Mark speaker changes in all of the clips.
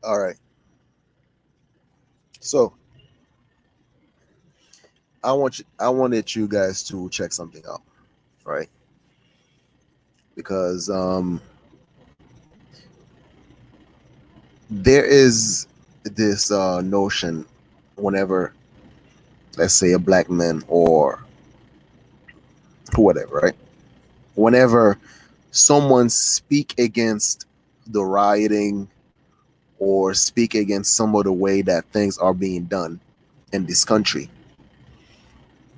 Speaker 1: All right. So I wanted you guys to check something out, right? Because there is this notion whenever, let's say, a black man or whatever, right? Whenever someone speak against the rioting or speak against some of the way that things are being done in this country,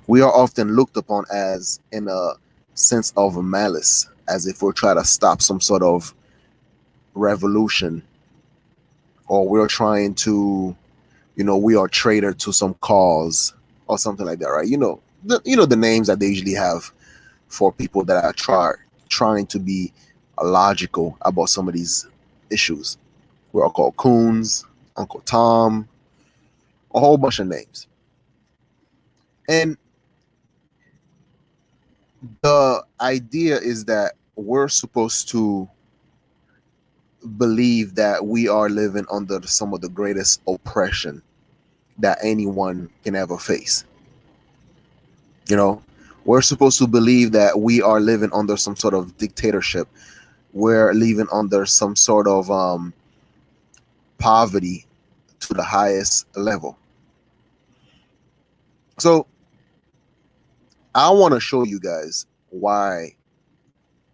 Speaker 1: we are often looked upon as in a sense of malice, as if we're trying to stop some sort of revolution, or we're trying to, we are traitor to some cause or something like that, right? The names that they usually have for people that are trying to be logical about some of these issues. We're all called Coons, Uncle Tom, a whole bunch of names. And the idea is that we're supposed to believe that we are living under some of the greatest oppression that anyone can ever face. You know, we're supposed to believe that we are living under some sort of dictatorship. We're living under some sort of poverty to the highest level. So I want to show you guys why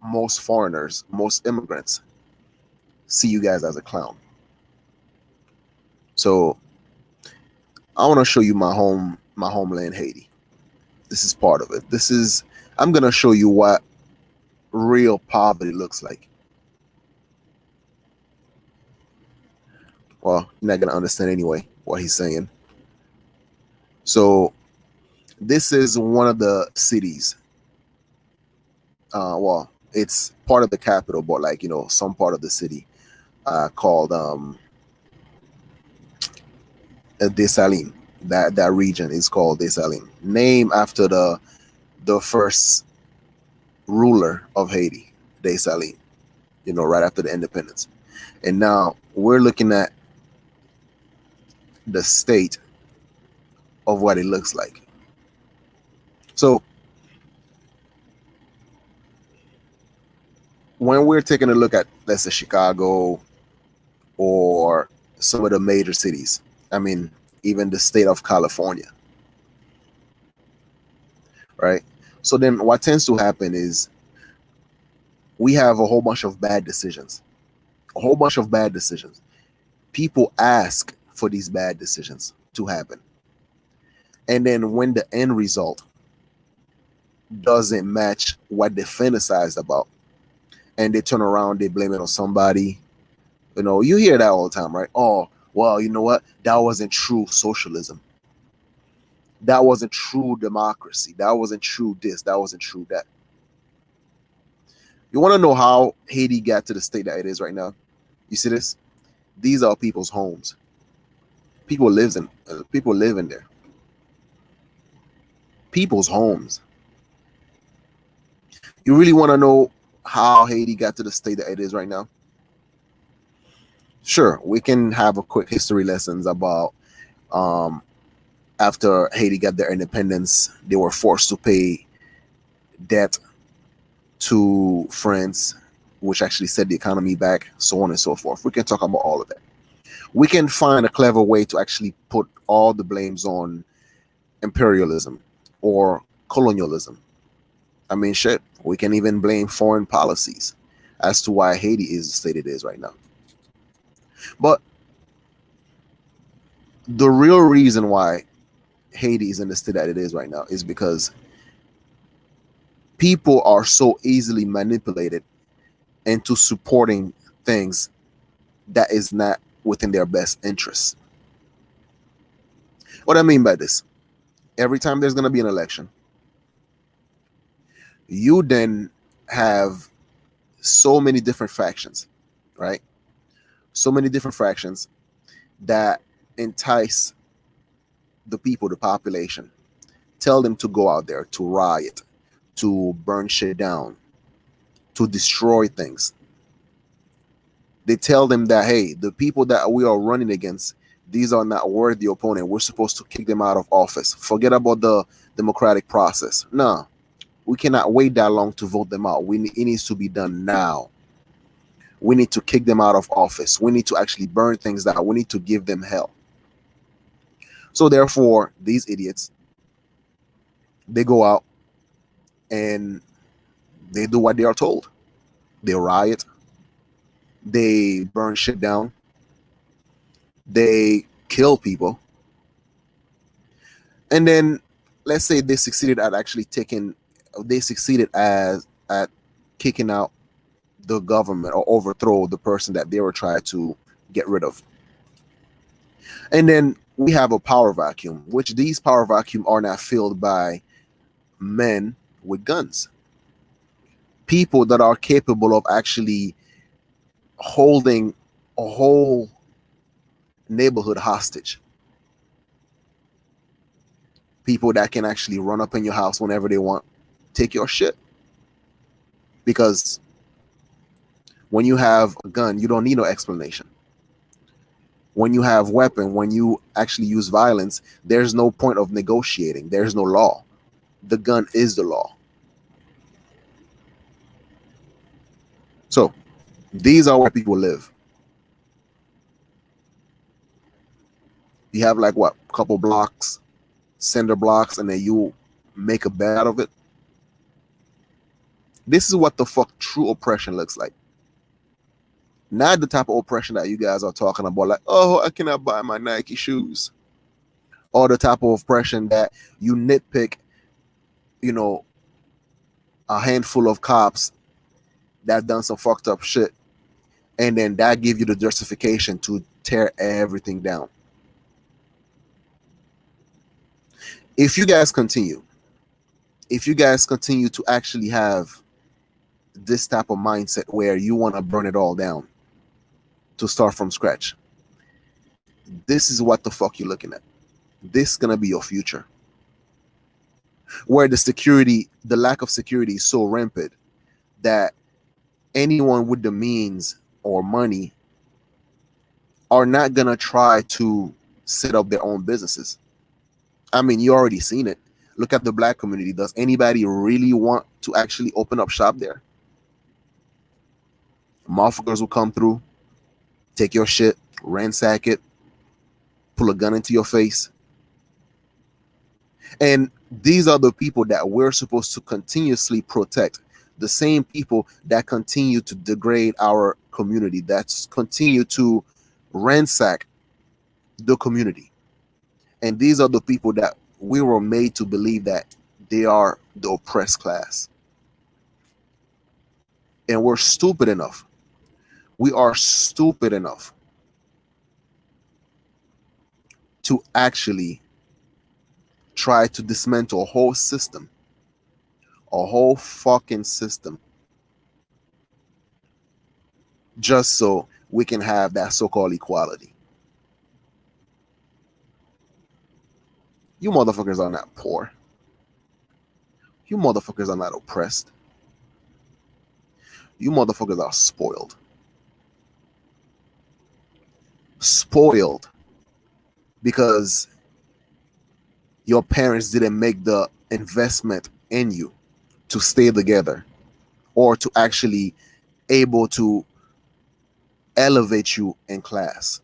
Speaker 1: most foreigners, most immigrants see you guys as a clown. So I want to show you my homeland, Haiti. This is part of it. I'm going to show you what real poverty looks like. Well, you're not going to understand anyway what he's saying. So this is one of the cities. Well, it's part of the capital, but like, some part of the city called Dessalines. That region is called Dessalines, named after the first ruler of Haiti, Dessalines. Right after the independence. And now we're looking at the state of what it looks like. So when we're taking a look at, let's say, Chicago or some of the major cities, I mean, even the state of California, right? So then what tends to happen is we have a whole bunch of bad decisions, a whole bunch of bad decisions. People ask for these bad decisions to happen. And then when the end result doesn't match what they fantasized about, and they turn around, they blame it on somebody. You hear that all the time, right? Oh, well, you know what? That wasn't true socialism. That wasn't true democracy. That wasn't true this. That wasn't true that. You want to know how Haiti got to the state that it is right now? You see this? These are people's homes. People live in there. People's homes. You really want to know how Haiti got to the state that it is right now? Sure, we can have a quick history lessons about um, after Haiti got their independence, they were forced to pay debt to France, which actually set the economy back, so on and so forth. We can talk about all of that. We can find a clever way to actually put all the blames on imperialism or colonialism. I mean, shit, we can even blame foreign policies as to why Haiti is the state it is right now. But the real reason why Haiti is in the state that it is right now is because people are so easily manipulated into supporting things that is not within their best interests. What I mean by this, every time there's going to be an election, you then have so many different factions, right? So many different factions that entice the people, the population, tell them to go out there to riot, to burn shit down, to destroy things. They tell them that, hey, the people that we are running against, these are not worthy opponent. We're supposed to kick them out of office. Forget about the democratic process. No, we cannot wait that long to vote them out. It needs to be done now. We need to kick them out of office. We need to actually burn things down. We need to give them hell. So therefore, these idiots, they go out and they do what they are told. They riot. They burn shit down. They kill people. And then let's say they succeeded at kicking out the government or overthrow the person that they were trying to get rid of. And then we have a power vacuum, which these power vacuum are not filled by men with guns. People that are capable of actually holding a whole neighborhood hostage. People that can actually run up in your house whenever they want, take your shit. Because when you have a gun, you don't need no explanation. When you have weapon, when you actually use violence, there's no point of negotiating. There's no law. The gun is the law. So these are where people live. You have like what, couple blocks, cinder blocks, and then you make a bed out of it. This is what the fuck true oppression looks like. Not the type of oppression that you guys are talking about, like, oh, I cannot buy my Nike shoes. Or the type of oppression that you nitpick, you know, a handful of cops that done some fucked up shit, and then that give you the justification to tear everything down. If you guys continue to actually have this type of mindset where you want to burn it all down to start from scratch, this is what the fuck you're looking at. This is gonna be your future, where the lack of security is so rampant that anyone with the means or money are not gonna try to set up their own businesses. I mean, you already seen it. Look at the black community. Does anybody really want to actually open up shop there? Motherfuckers will come through, take your shit, ransack it, pull a gun into your face. And these are the people that we're supposed to continuously protect. The same people that continue to degrade our community, that continue to ransack the community. And these are the people that we were made to believe that they are the oppressed class. And we're stupid enough. We are stupid enough to actually try to dismantle a whole system, a whole fucking system, just so we can have that so-called equality. You motherfuckers are not poor. You motherfuckers are not oppressed. You motherfuckers are spoiled. Spoiled because your parents didn't make the investment in you to stay together or to actually able to elevate you in class.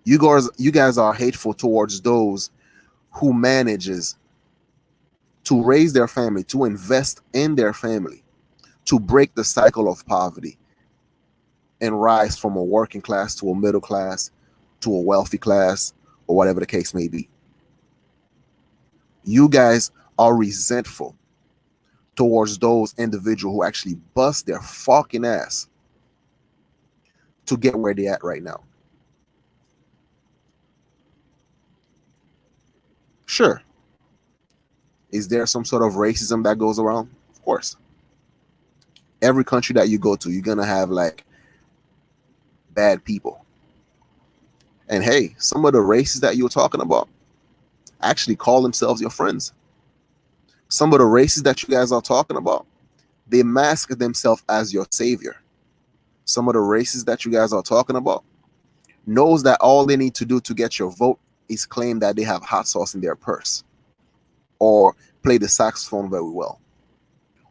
Speaker 1: You guys are hateful towards those who manages to raise their family, to invest in their family, to break the cycle of poverty and rise from a working class to a middle class to a wealthy class, or whatever the case may be. You guys are resentful towards those individuals who actually bust their fucking ass to get where they're at right now. Sure. Is there some sort of racism that goes around? Of course. Every country that you go to, you're going to have like bad people. And hey, some of the races that you're talking about actually call themselves your friends. Some of the races that you guys are talking about, they mask themselves as your savior. some of the races that you guys are talking about, knows that all they need to do to get your vote is claim that they have hot sauce in their purse, or play the saxophone very well,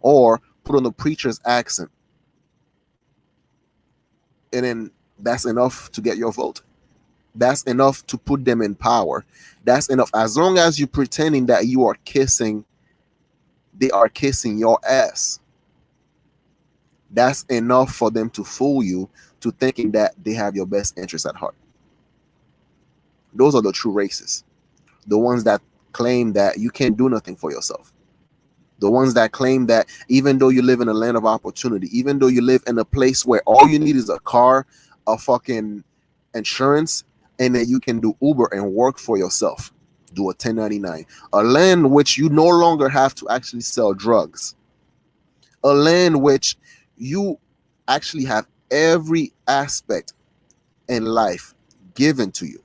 Speaker 1: or put on the preacher's accent, and then that's enough to get your vote. That's enough to put them in power. That's enough. As long as you're pretending that you are kissing, they are kissing your ass. That's enough for them to fool you to thinking that they have your best interest at heart. Those are the true racists. The ones that claim that you can't do nothing for yourself. The ones that claim that even though you live in a land of opportunity, even though you live in a place where all you need is a car, a fucking insurance, and then you can do Uber and work for yourself, do a 1099, a land which you no longer have to actually sell drugs, a land which you actually have every aspect in life given to you.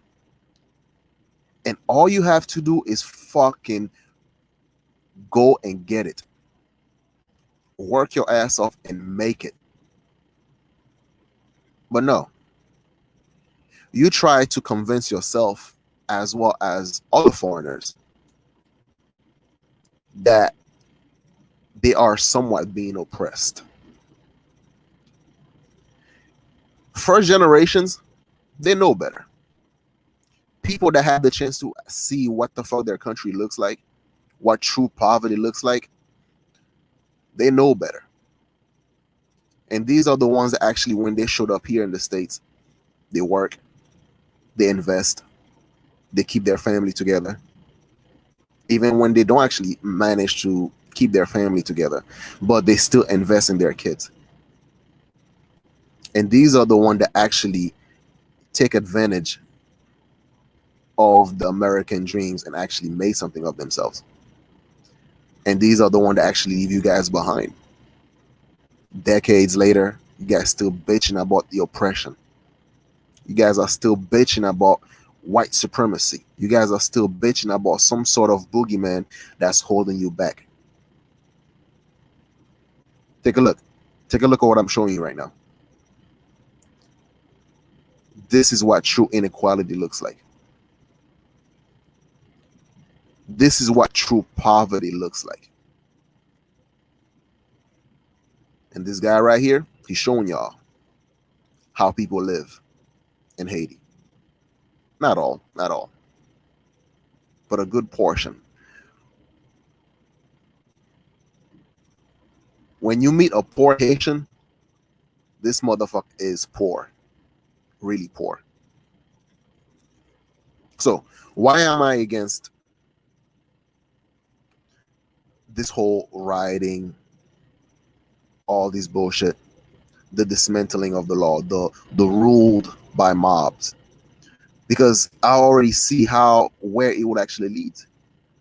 Speaker 1: And all you have to do is fucking go and get it. Work your ass off and make it. But no, you try to convince yourself as well as other foreigners that they are somewhat being oppressed. First generations, they know better. People that have the chance to see what the fuck their country looks like, what true poverty looks like, they know better. And these are the ones that actually, when they showed up here in the States, they work, they invest, they keep their family together. Even when they don't actually manage to keep their family together, but they still invest in their kids. And these are the ones that actually take advantage of the American dreams and actually made something of themselves. And these are the ones that actually leave you guys behind. Decades later, you guys still bitching about the oppression. You guys are still bitching about white supremacy. You guys are still bitching about some sort of boogeyman that's holding you back. Take a look. Take a look at what I'm showing you right now. This is what true inequality looks like. This is what true poverty looks like. And this guy right here, he's showing y'all how people live in Haiti. Not all, but a good portion. When you meet a poor Haitian, this motherfucker is poor, really poor. So why am I against this whole rioting, all this bullshit, the dismantling of the law, the ruled by mobs? Because I already see where it would actually lead.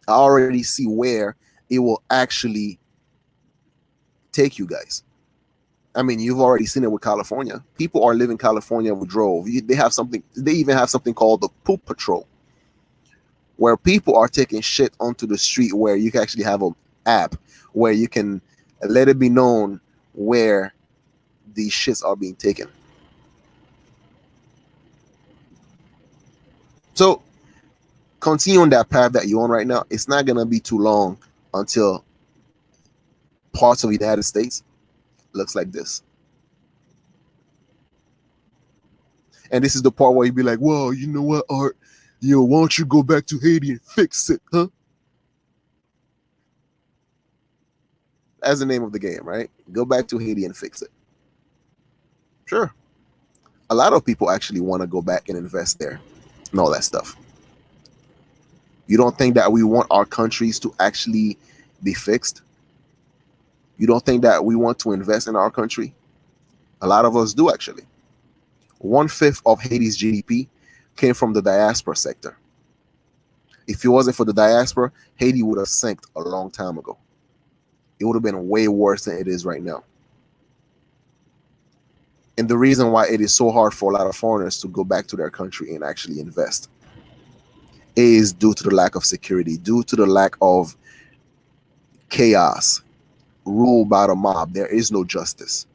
Speaker 1: I already see where it will actually take you guys. I mean, you've already seen it with California. People are living California with drove. They have something. They even have something called the poop patrol, where people are taking shit onto the street. Where you can actually have an app where you can let it be known where these shits are being taken. So continue on that path that you're on right now. It's not gonna be too long until parts of the United States looks like this. And this is the part where you'd be like, well, you know what, Art? Yo, why don't you go back to Haiti and fix it, huh? That's the name of the game, right? Go back to Haiti and fix it. Sure. A lot of people actually want to go back and invest there and all that stuff. You don't think that we want our countries to actually be fixed? You don't think that we want to invest in our country? A lot of us do, actually. 1/5 of Haiti's GDP came from the diaspora sector. If it wasn't for the diaspora, Haiti would have sank a long time ago. It would have been way worse than it is right now. And the reason why it is so hard for a lot of foreigners to go back to their country and actually invest is due to the lack of security, due to the lack of chaos, ruled by the mob. There is no justice.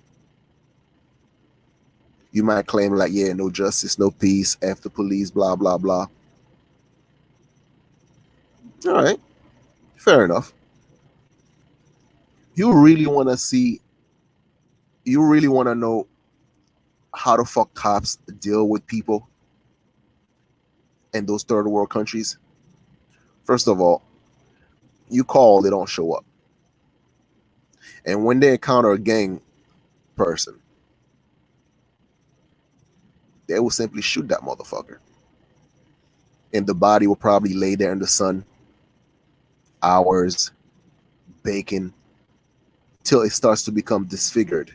Speaker 1: You might claim like, yeah, no justice, no peace, F the police, blah, blah, blah. All right, fair enough. You really want to see, you really want to know how the fuck cops deal with people in those third world countries? First of all, you call, they don't show up. And when they encounter a gang person, they will simply shoot that motherfucker. And the body will probably lay there in the sun, hours, baking, till it starts to become disfigured.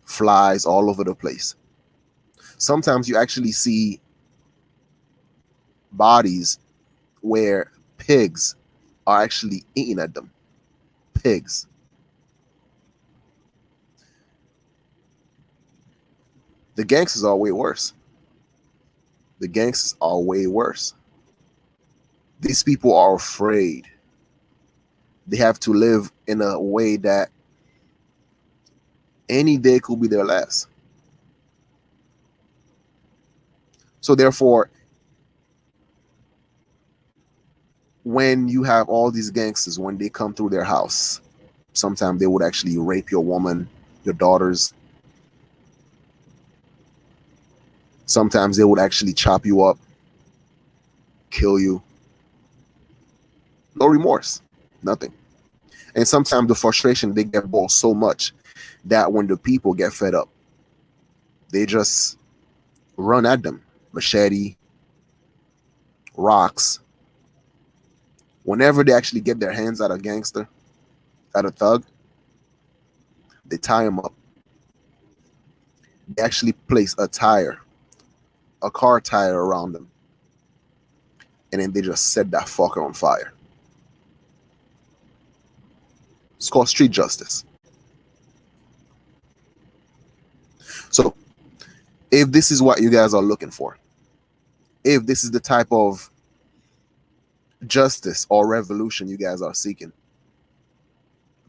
Speaker 1: Flies all over the place. Sometimes you actually see bodies where pigs are actually eating at them. Pigs. The gangsters are way worse. The gangsters are way worse. These people are afraid. They have to live in a way that any day could be their last. So therefore, when you have all these gangsters, when they come through their house, sometimes they would actually rape your woman, your daughters. Sometimes they would actually chop you up, kill you. No remorse, nothing. And sometimes the frustration, they get boiled so much that when the people get fed up, they just run at them. Machete, rocks. Whenever they actually get their hands at a gangster, at a thug, they tie him up. They actually place a tire, a car tire around them. And then they just set that fucker on fire. It's called street justice. So if this is what you guys are looking for, if this is the type of justice or revolution you guys are seeking,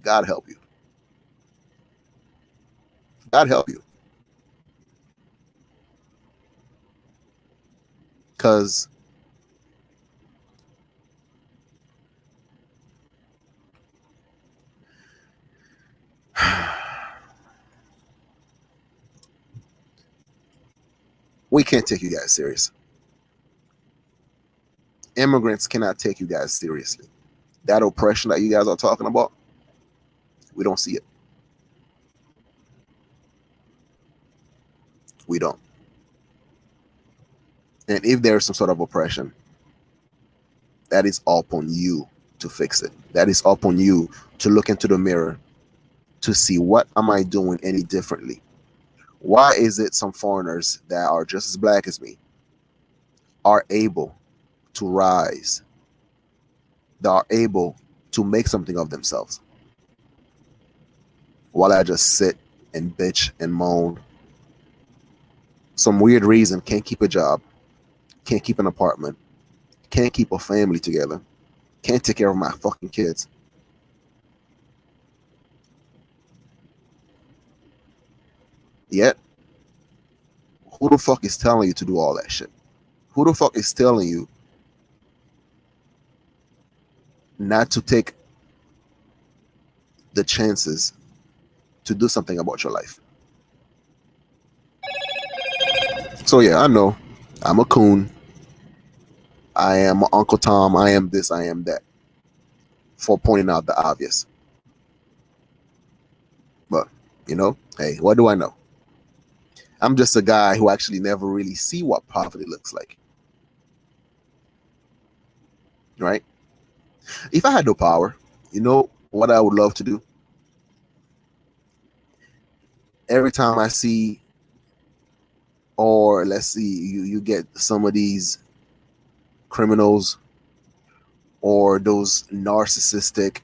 Speaker 1: God help you. God help you. Because we can't take you guys serious. Immigrants cannot take you guys seriously. That oppression that you guys are talking about, we don't see it. We don't. And if there is some sort of oppression, that is upon you to fix it. That is upon you to look into the mirror to see, what am I doing any differently? Why is it some foreigners that are just as black as me are able to rise, that are able to make something of themselves, while I just sit and bitch and moan? Some weird reason, can't keep a job, can't keep an apartment, can't keep a family together, can't take care of my fucking kids. Yet, who the fuck is telling you to do all that shit? Who the fuck is telling you not to take the chances to do something about your life? So yeah, I know I'm a coon. I am Uncle Tom. I am this. I am that. For pointing out the obvious. But, hey, what do I know? I'm just a guy who actually never really see what poverty looks like. Right? If I had no power, you know what I would love to do? Every time I see, or let's see, you get some of these criminals or those narcissistic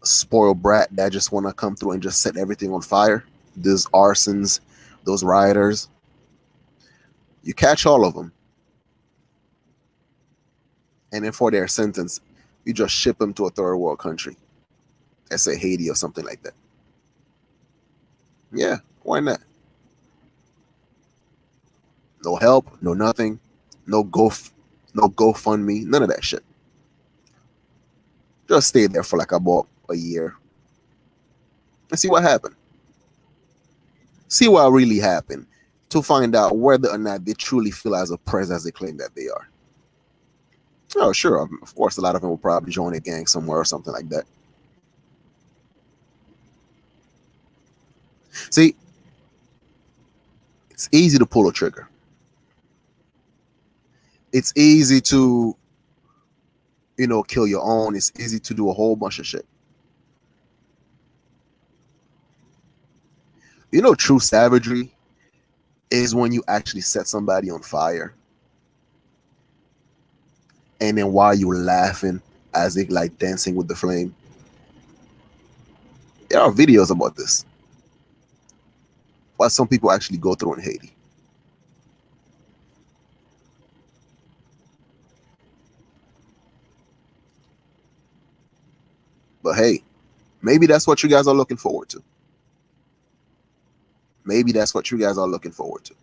Speaker 1: spoiled brat that just want to come through and just set everything on fire, those arsons, those rioters, you catch all of them, and then for their sentence, you just ship them to a third world country, let's say Haiti or something like that. Yeah, Why not? No help, no nothing, no no GoFundMe, none of that shit. Just stay there for like about a year and see what happened. See what really happened to find out whether or not they truly feel as oppressed as they claim that they are. Oh, sure. Of course, a lot of them will probably join a gang somewhere or something like that. See, it's easy to pull a trigger. It's easy to, kill your own. It's easy to do a whole bunch of shit. True savagery is when you actually set somebody on fire, and then while you're laughing as they like dancing with the flame. There are videos about this. What some people actually go through in Haiti. But hey, maybe that's what you guys are looking forward to. Maybe that's what you guys are looking forward to.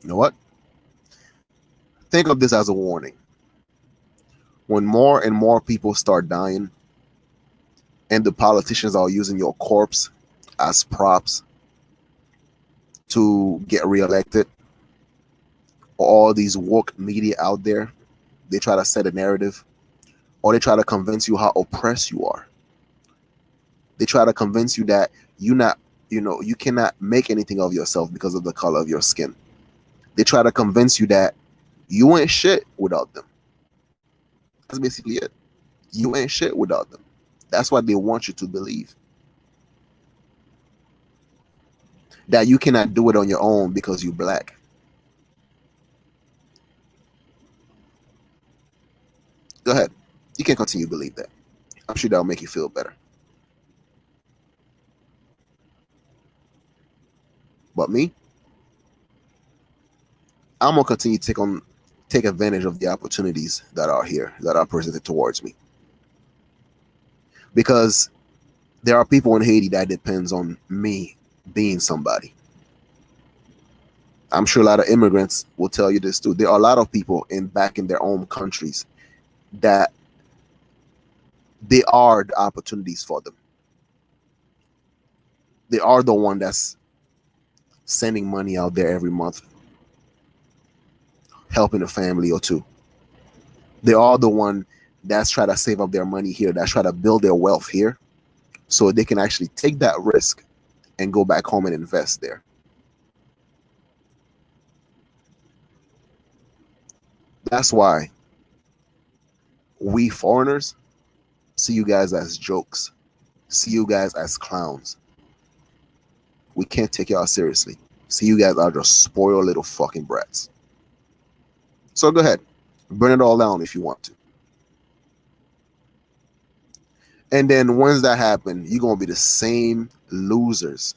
Speaker 1: You know what? Think of this as a warning. When more and more people start dying, and the politicians are using your corpse as props to get reelected, or all these woke media out there, they try to set a narrative, or they try to convince you how oppressed you are. They try to convince you that you cannot make anything of yourself because of the color of your skin. They try to convince you that you ain't shit without them. That's basically it. You ain't shit without them. That's what they want you to believe. That you cannot do it on your own because you're black. Go ahead. You can continue to believe that. I'm sure that'll make you feel better. But me, I'm gonna continue to take advantage of the opportunities that are here, that are presented towards me. Because there are people in Haiti that depends on me being somebody. I'm sure a lot of immigrants will tell you this too. There are a lot of people back in their own countries that they are the opportunities for them. They are the one that's sending money out there every month, helping a family or two. They are the one that's trying to save up their money here, that's trying to build their wealth here, so they can actually take that risk and go back home and invest there. That's why we foreigners see you guys as jokes, see you guys as clowns. We can't take y'all seriously. See you guys are just spoiled little fucking brats. So go ahead, burn it all down if you want to. And then once that happens, you're going to be the same losers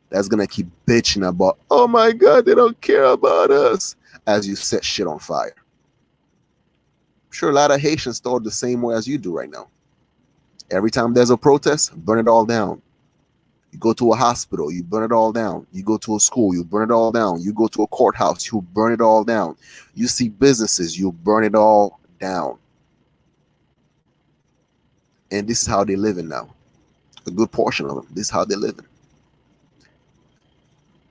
Speaker 1: that's going to keep bitching about, oh my God, they don't care about us, as you set shit on fire. I'm sure a lot of Haitians thought the same way as you do right now. Every time there's a protest, burn it all down. You go to a hospital, you burn it all down. You go to a school, you burn it all down. You go to a courthouse, you burn it all down. You see businesses, you burn it all down. And this is how they're living now. A good portion of them, this is how they're living.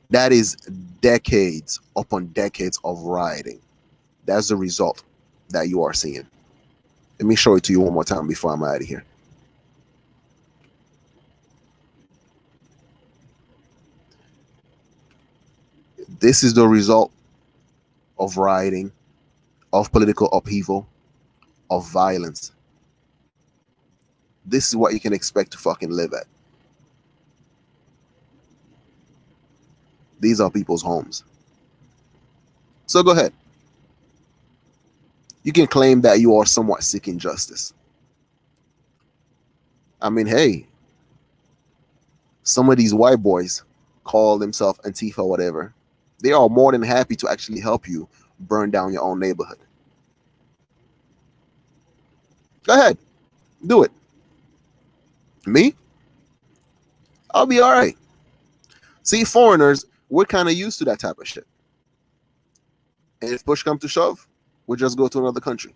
Speaker 1: That is decades upon decades of rioting. That's the result that you are seeing. Let me show it to you one more time before I'm out of here. This is the result of rioting, of political upheaval, of violence. This is what you can expect to fucking live at. These are people's homes. So go ahead. You can claim that you are somewhat seeking justice. I mean, hey, some of these white boys call themselves Antifa or whatever. They are more than happy to actually help you burn down your own neighborhood. Go ahead. Do it. Me? I'll be all right. See, foreigners, we're kind of used to that type of shit. And if push comes to shove, we'll just go to another country.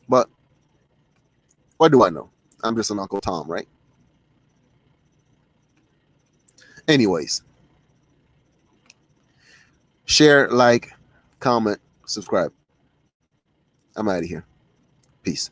Speaker 1: But what do I know? I'm just an Uncle Tom, right? Anyways, share, like, comment, subscribe. I'm out of here. Peace.